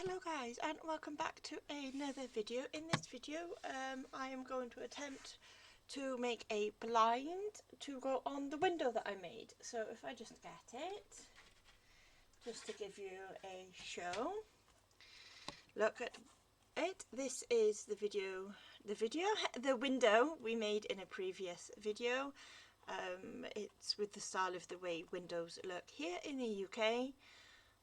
Hello guys, and welcome back to another video. In this video I am going to attempt to make a blind to go on the window that I made. So if I just get it, just to give you a show, look at it. This is the window we made in a previous video. It's with the style of the way windows look here in the UK.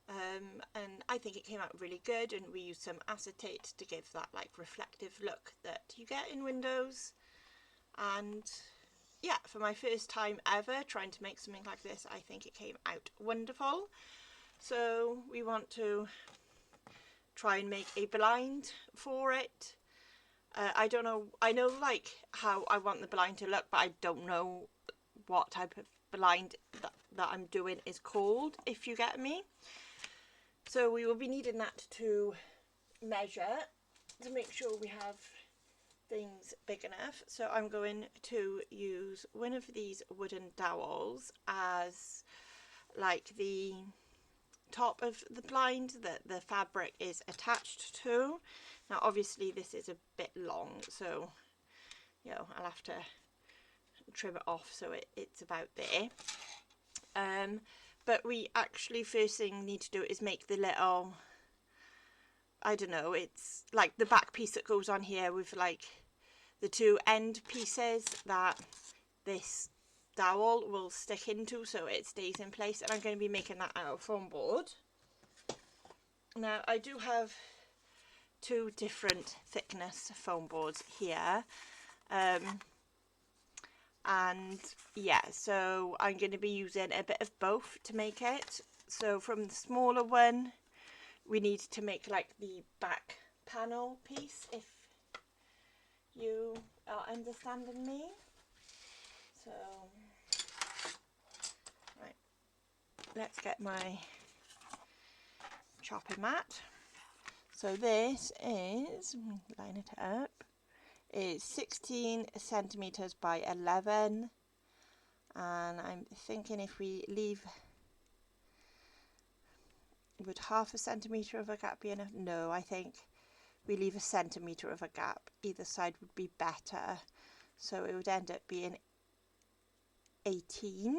And I think it came out really good, and we used some acetate to give that like reflective look that you get in windows. And yeah, for my first time ever trying to make something like this, I think it came out wonderful. So we want to try and make a blind for it. I don't know, I know like how I want the blind to look, but I don't know what type of blind that I'm doing is called, if you get me. So we will be needing that to measure to make sure we have things big enough. So I'm going to use one of these wooden dowels as like the top of the blind that the fabric is attached to. Now obviously this is a bit long, so you know I'll have to trim it off so it's about there. But we actually first thing need to do is make the little, I don't know, it's like the back piece that goes on here with like the two end pieces that this dowel will stick into so it stays in place, and I'm going to be making that out of foam board. Now I do have two different thickness foam boards here. And yeah, so I'm going to be using a bit of both to make it. So from the smaller one we need to make like the back panel piece, if you are understanding me. So right, let's get my chopping mat. So this is, line it up, is 16 centimeters by 11, and I'm thinking if we leave, would half a centimeter of a gap be enough? No, I think we leave a centimeter of a gap either side would be better, so it would end up being 18,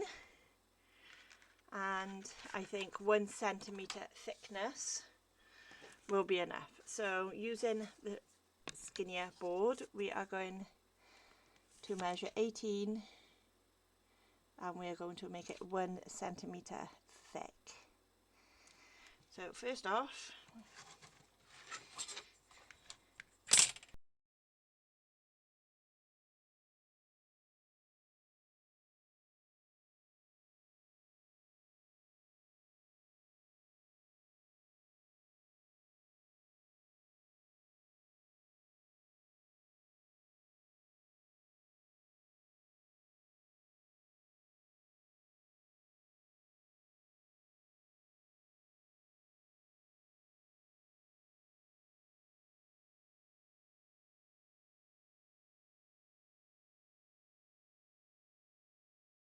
and I think 1 centimeter thickness will be enough. So using the skinnier board we are going to measure 18, and we are going to make it 1 centimeter thick. So first off,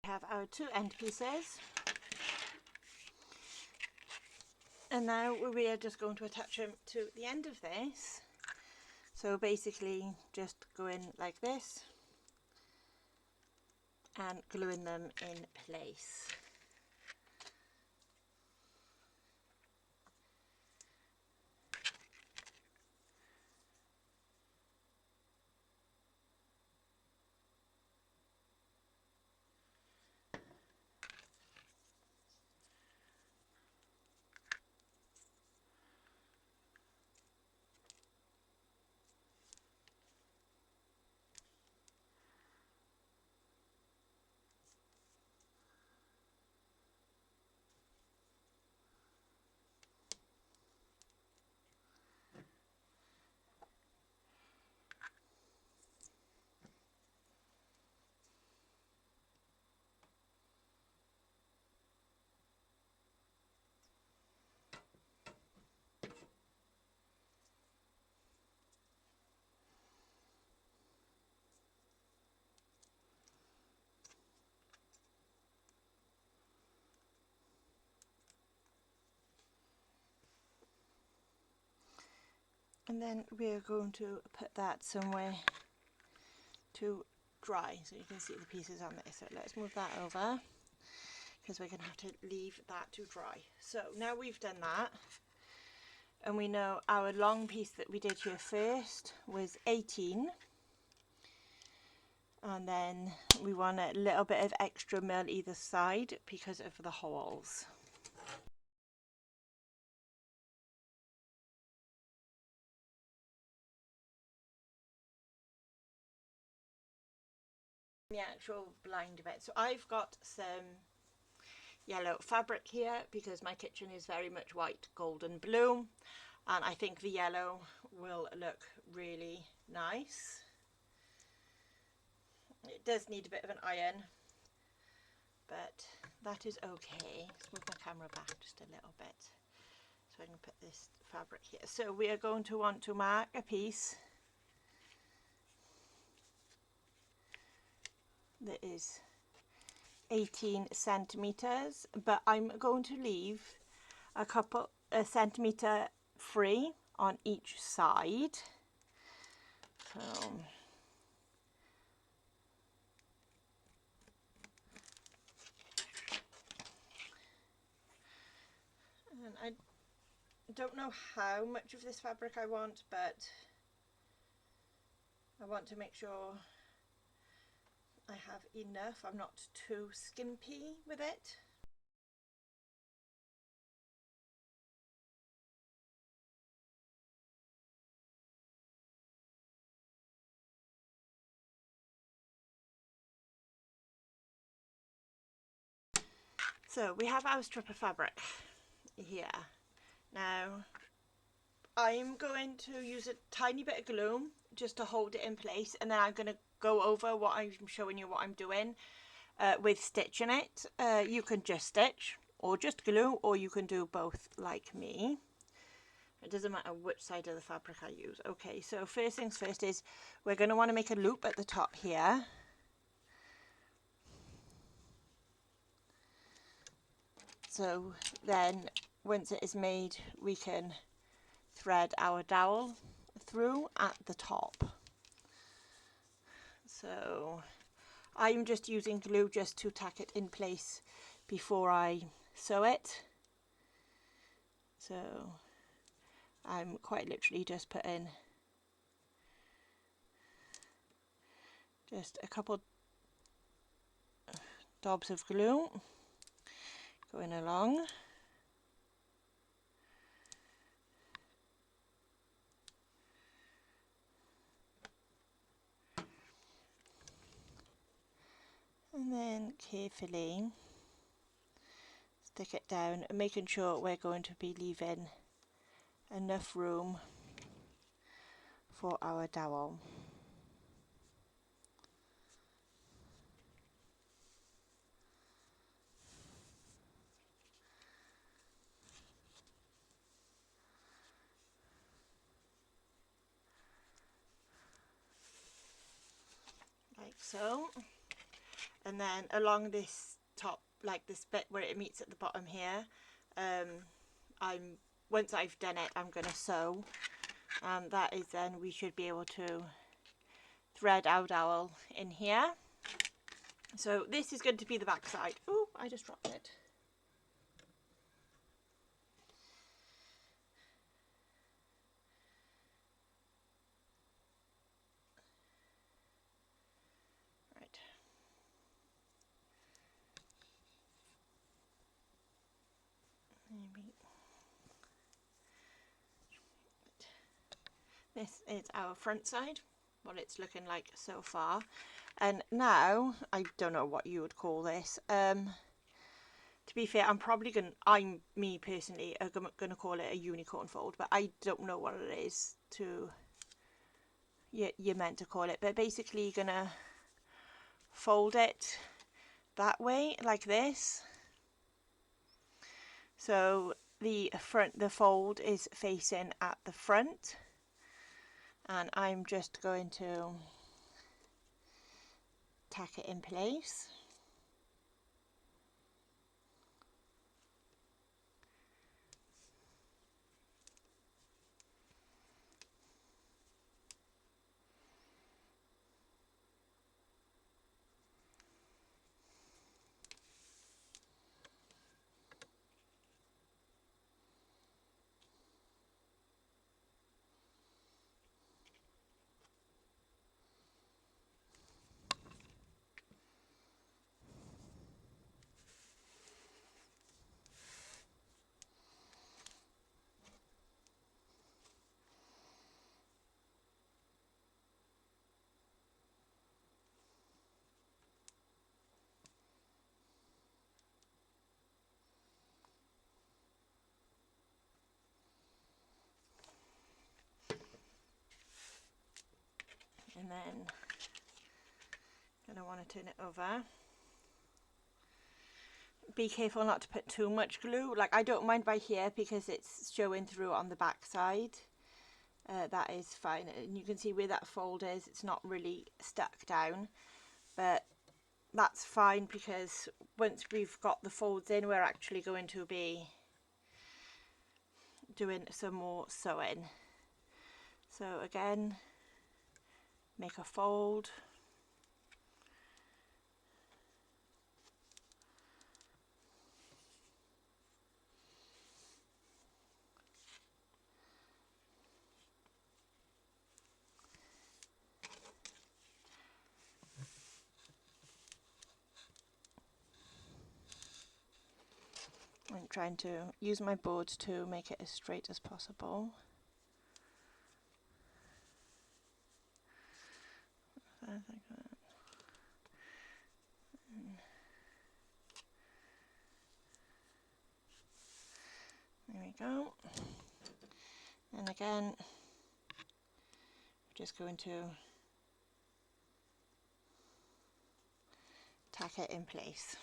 we have our two end pieces, and now we are just going to attach them to the end of this. So basically just going like this and gluing them in place. And then we're going to put that somewhere to dry so you can see the pieces on there. So let's move that over because we're going to have to leave that to dry. So now we've done that, and we know our long piece that we did here first was 18, and then we want a little bit of extra mill either side because of the holes. The actual blind bit. So I've got some yellow fabric here because my kitchen is very much white, gold and blue, and I think the yellow will look really nice. It does need a bit of an iron, but that is okay. Let's move my camera back just a little bit so I can put this fabric here. So we are going to want to mark a piece that is 18 centimeters, but I'm going to leave a centimeter free on each side. So and I don't know how much of this fabric I want, but I want to make sure I have enough. I'm not too skimpy with it. So we have our strip of fabric here. Now I'm going to use a tiny bit of glue just to hold it in place, and then I'm going to go over what I'm showing you what I'm doing with stitching it. You can just stitch or just glue, or you can do both like me. It doesn't matter which side of the fabric I use. Okay, so first things first is we're going to want to make a loop at the top here. So then once it is made, we can thread our dowel through at the top. So I'm just using glue just to tack it in place before I sew it. So I'm quite literally just putting just a couple dobs of glue going along. And then carefully stick it down, and making sure we're going to be leaving enough room for our dowel. Like so. And then along this top, like this bit where it meets at the bottom here, once I've done it, I'm going to sew, and that is then we should be able to thread our dowel in here. So this is going to be the back side. Oh, I just dropped it. Right. Maybe. This is our front side, what it's looking like so far. And now, I don't know what you would call this. To be fair, me personally, I'm going to call it a unicorn fold, but I don't know what it is you're meant to call it. But basically, you're going to fold it that way, like this. So the fold is facing at the front. And I'm just going to tack it in place. and then I'm going to want to turn it over. Be careful not to put too much glue. Like, I don't mind by here because it's showing through on the back side. That is fine, and you can see where that fold is, it's not really stuck down, but that's fine because once we've got the folds in, we're actually going to be doing some more sewing. So again, make a fold, I'm trying to use my board to make it as straight as possible. There we go. And again, we're just going to tack it in place.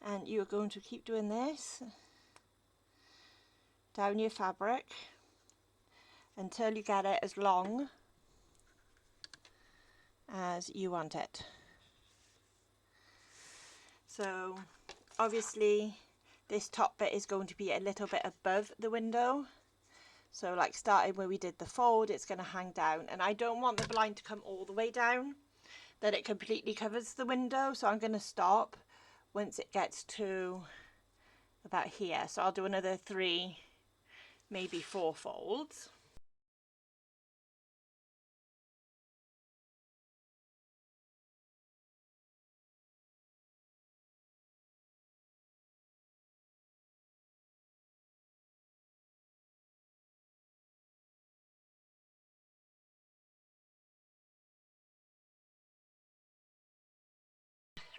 And you're going to keep doing this down your fabric until you get it as long as you want it. So obviously this top bit is going to be a little bit above the window, so like starting where we did the fold, it's going to hang down, and I don't want the blind to come all the way down that it completely covers the window, so I'm going to stop once it gets to about here. So I'll do another 3, maybe 4 folds.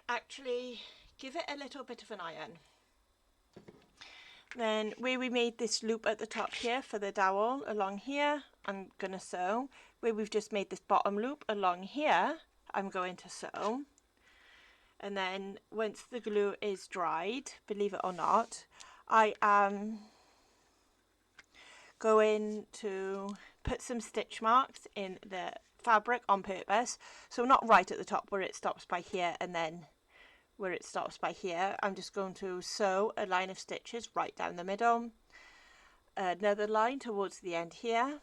Actually, give it a little bit of an iron. Then where we made this loop at the top here for the dowel, along here I'm going to sew. Where we've just made this bottom loop along here, I'm going to sew. And then once the glue is dried, believe it or not, I am going to put some stitch marks in the fabric on purpose. So not right at the top where it stops by here and then where it stops by here. I'm just going to sew a line of stitches right down the middle, another line towards the end here,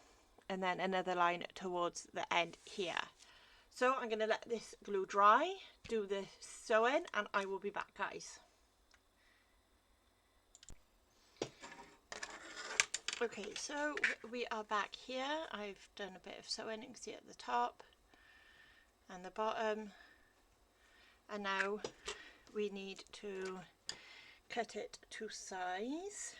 and then another line towards the end here. So I'm going to let this glue dry, do the sewing, and I will be back, guys. Okay, so we are back here. I've done a bit of sewing, you can see at the top and the bottom, and now we need to cut it to size.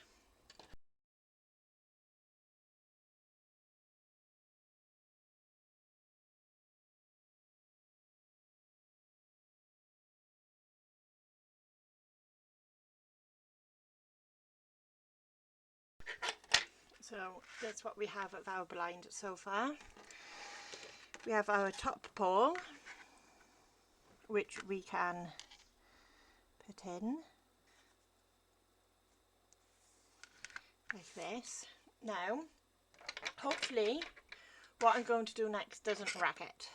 So that's what we have of our blind so far. We have our top pole, which we can put in like this. Now, hopefully what I'm going to do next doesn't rack it,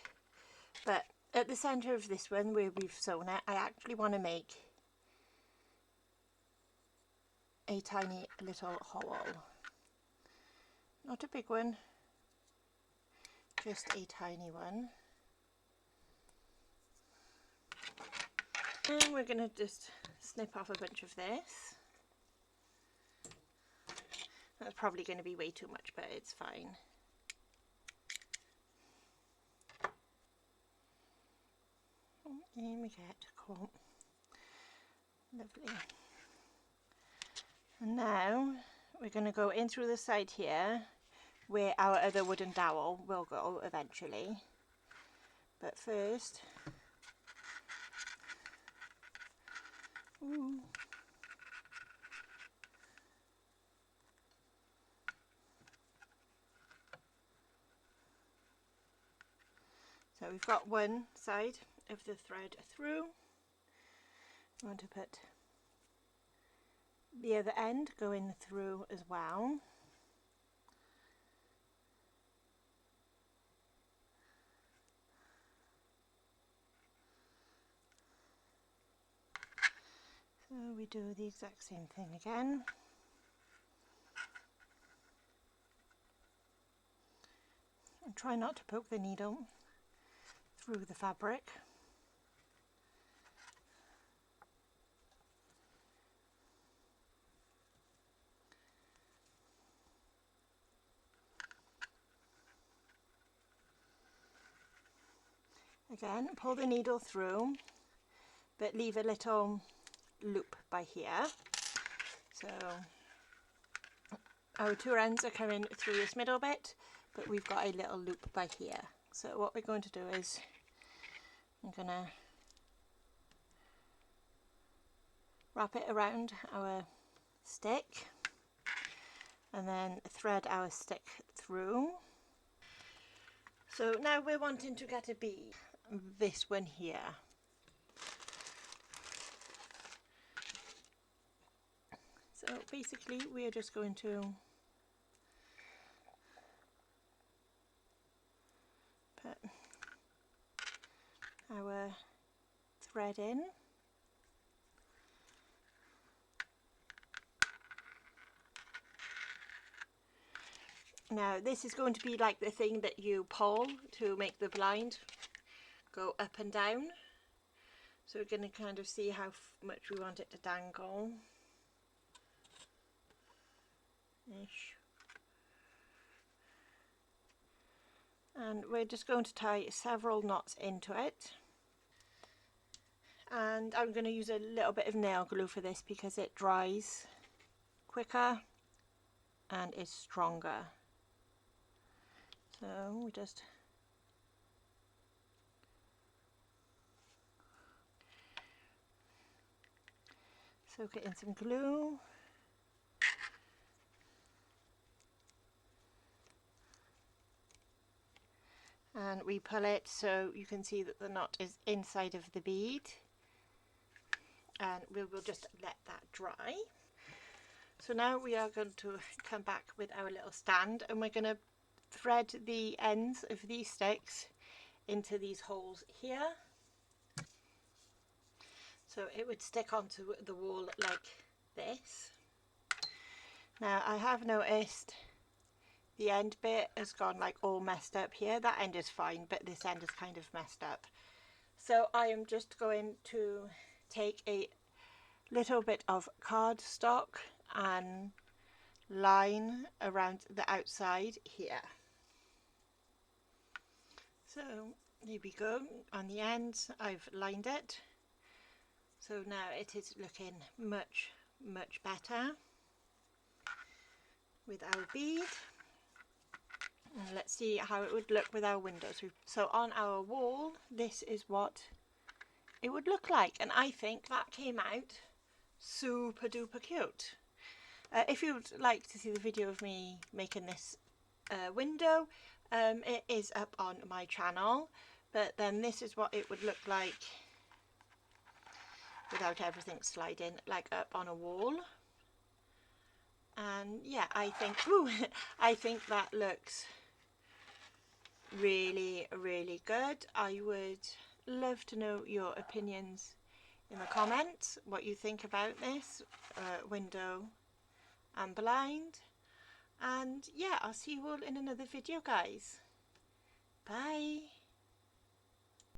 but at the centre of this one where we've sewn it, I actually want to make a tiny little hole. Not a big one, just a tiny one. And we're going to just snip off a bunch of this. That's probably going to be way too much, but it's fine. In we get, cool. Lovely. And now we're going to go in through the side here where our other wooden dowel will go eventually. But first, So we've got one side of the thread through. I want to put the other end going through as well. So we do the exact same thing again. And try not to poke the needle through the fabric. Again, pull the needle through, but leave a little loop by here. So our two ends are coming through this middle bit, but we've got a little loop by here. So what we're going to do is I'm going to wrap it around our stick and then thread our stick through. So now we're wanting to get a bead, this one here. So basically we are just going to put our thread in. Now this is going to be like the thing that you pull to make the blind go up and down. So we're going to kind of see how much we want it to dangle. Ish. And we're just going to tie several knots into it. And I'm going to use a little bit of nail glue for this because it dries quicker and is stronger. So we just soak it in some glue. And we pull it so you can see that the knot is inside of the bead. And we will just let that dry. So now we are going to come back with our little stand and we're going to thread the ends of these sticks into these holes here. So it would stick onto the wall like this. Now I have noticed the end bit has gone like all messed up here. That end is fine, but this end is kind of messed up. So I am just going to take a little bit of cardstock and line around the outside here. So there we go. On the ends I've lined it. So now it is looking much better with our bead. And let's see how it would look with our windows. So on our wall, this is what it would look like, and I think that came out super duper cute. If you'd like to see the video of me making this window, it is up on my channel, but then this is what it would look like without everything sliding like up on a wall. And yeah, I think I think that looks really good. I would love to know your opinions in the comments, what you think about this window and blind. And yeah, I'll see you all in another video, guys. Bye.